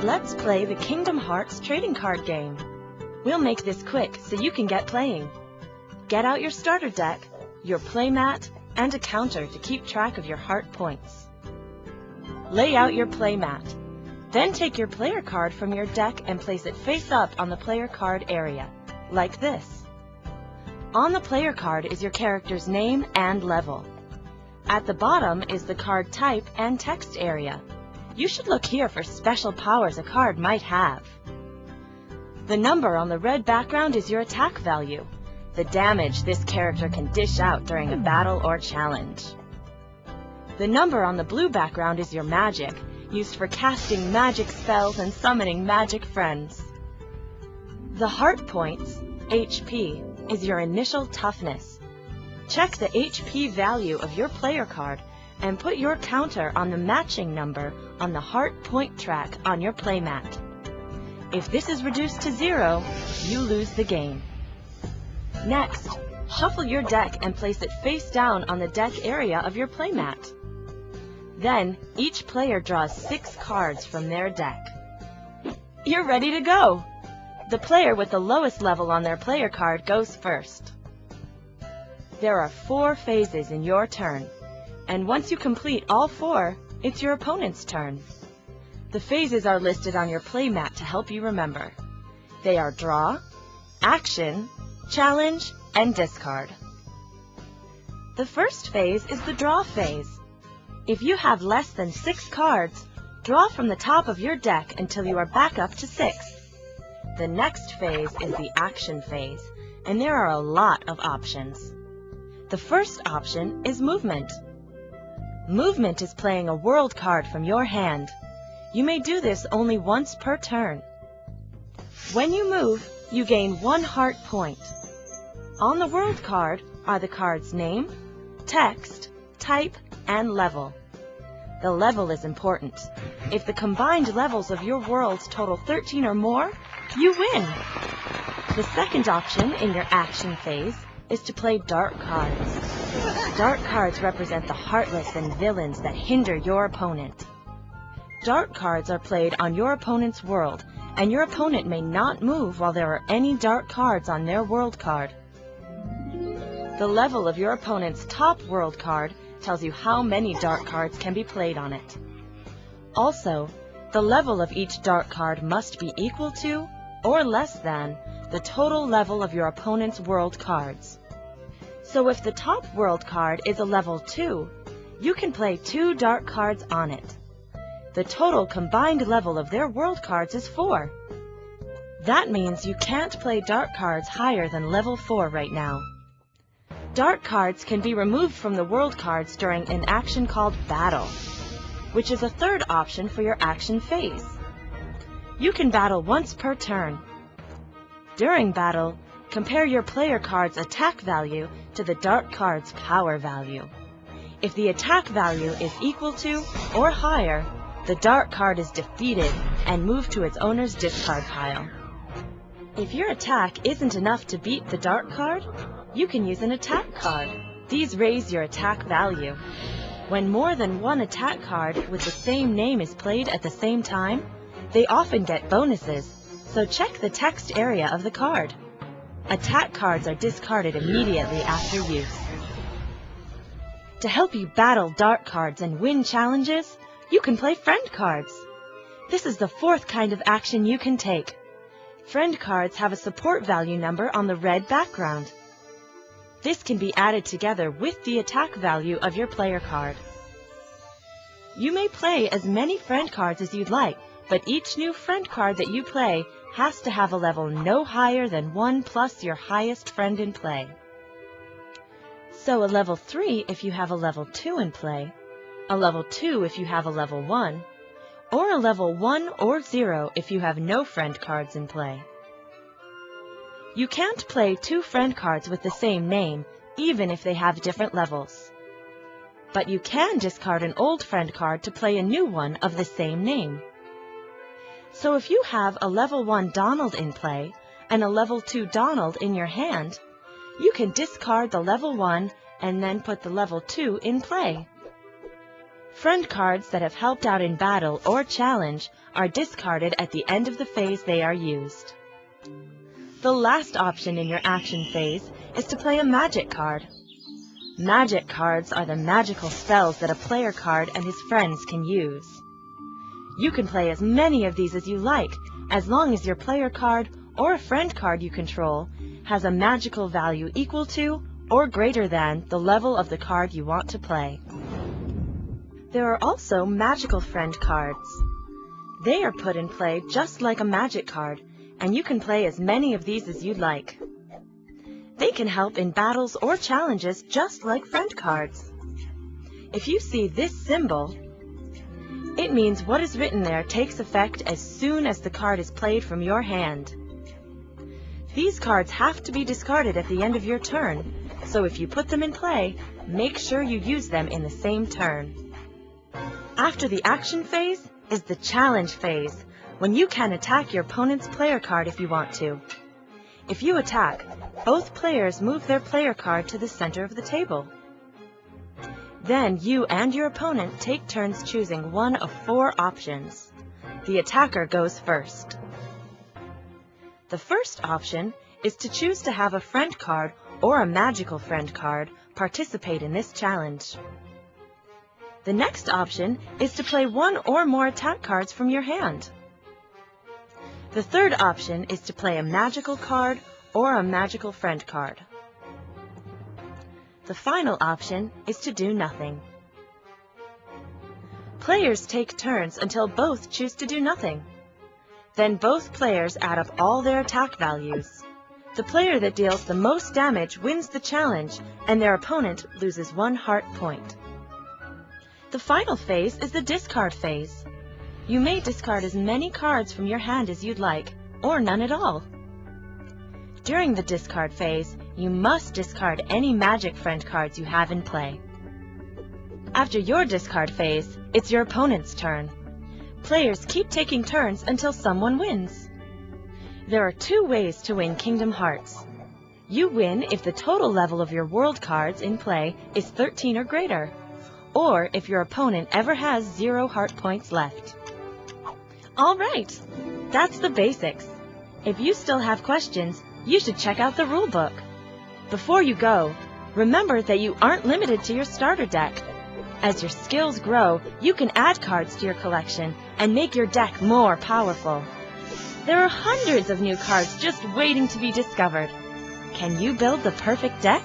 Let's play the Kingdom Hearts trading card game. We'll make this quick so you can get playing. Get out your starter deck, your playmat, and a counter to keep track of your heart points. Lay out your playmat. Then take your player card from your deck and place it face up on the player card area, like this. On the player card is your character's name and level. At the bottom is the card type and text area. You should look here for special powers a card might have. The number on the red background is your attack value, the damage this character can dish out during a battle or challenge. The number on the blue background is your magic, used for casting magic spells and summoning magic friends. The heart points, HP, is your initial toughness. Check the HP value of your player card and put your counter on the matching number on the heart point track on your playmat. If this is reduced to 0, you lose the game. Next, shuffle your deck and place it face down on the deck area of your playmat. Then, each player draws 6 cards from their deck. You're ready to go! The player with the lowest level on their player card goes first. There are 4 phases in your turn, and once you complete all 4, it's your opponent's turn. The phases are listed on your playmat to help you remember. They are draw, action, challenge, and discard. The first phase is the draw phase. If you have less than 6 cards, draw from the top of your deck until you are back up to 6. The next phase is the action phase, and there are a lot of options. The first option is movement. Movement is playing a world card from your hand. You may do this only once per turn. When you move, you gain 1 heart point. On the world card are the card's name, text, type, and level. The level is important. If the combined levels of your worlds total 13 or more, you win. The second option in your action phase is to play dark cards. Dark cards represent the heartless and villains that hinder your opponent. Dark cards are played on your opponent's world, and your opponent may not move while there are any dark cards on their world card. The level of your opponent's top world card tells you how many dark cards can be played on it. Also, the level of each dark card must be equal to, or less than, the total level of your opponent's world cards. So if the top world card is a level 2, you can play 2 dark cards on it. The total combined level of their world cards is 4. That means you can't play dark cards higher than level 4 right now. Dark cards can be removed from the world cards during an action called Battle, which is a third option for your action phase. You can battle once per turn. During battle, compare your player card's attack value to the dark card's power value. If the attack value is equal to or higher, the dark card is defeated and moved to its owner's discard pile. If your attack isn't enough to beat the dark card, you can use an attack card. These raise your attack value. When more than one attack card with the same name is played at the same time, they often get bonuses, so check the text area of the card. Attack cards are discarded immediately after use. To help you battle dark cards and win challenges, you can play friend cards. This is the 4th kind of action you can take. Friend cards have a support value number on the red background. This can be added together with the attack value of your player card. You may play as many friend cards as you'd like, but each new friend card that you play has to have a level no higher than 1 plus your highest friend in play. So a level 3 if you have a level 2 in play, a level 2 if you have a level 1, or a level 1 or 0 if you have no friend cards in play. You can't play 2 friend cards with the same name, even if they have different levels. But you can discard an old friend card to play a new one of the same name. So if you have a level 1 Donald in play, and a level 2 Donald in your hand, you can discard the level 1 and then put the level 2 in play. Friend cards that have helped out in battle or challenge are discarded at the end of the phase they are used. The last option in your action phase is to play a magic card. Magic cards are the magical spells that a player card and his friends can use. You can play as many of these as you like, as long as your player card or a friend card you control has a magical value equal to or greater than the level of the card you want to play. There are also magical friend cards. They are put in play just like a magic card, and you can play as many of these as you'd like. They can help in battles or challenges just like friend cards. If you see this symbol, it means what is written there takes effect as soon as the card is played from your hand. These cards have to be discarded at the end of your turn, so if you put them in play, make sure you use them in the same turn. After the action phase is the challenge phase, when you can attack your opponent's player card if you want to. If you attack, both players move their player card to the center of the table. Then you and your opponent take turns choosing one of 4 options. The attacker goes first. The first option is to choose to have a friend card or a magical friend card participate in this challenge. The next option is to play one or more attack cards from your hand. The third option is to play a magical card or a magical friend card. The final option is to do nothing. Players take turns until both choose to do nothing. Then both players add up all their attack values. The player that deals the most damage wins the challenge, and their opponent loses 1 heart point. The final phase is the discard phase. You may discard as many cards from your hand as you'd like, or none at all. During the discard phase, you must discard any magic friend cards you have in play. After your discard phase, it's your opponent's turn. Players keep taking turns until someone wins. There are 2 ways to win Kingdom Hearts. You win if the total level of your world cards in play is 13 or greater, or if your opponent ever has 0 heart points left. All right, that's the basics. If you still have questions, you should check out the rulebook. Before you go, remember that you aren't limited to your starter deck. As your skills grow, you can add cards to your collection and make your deck more powerful. There are hundreds of new cards just waiting to be discovered. Can you build the perfect deck?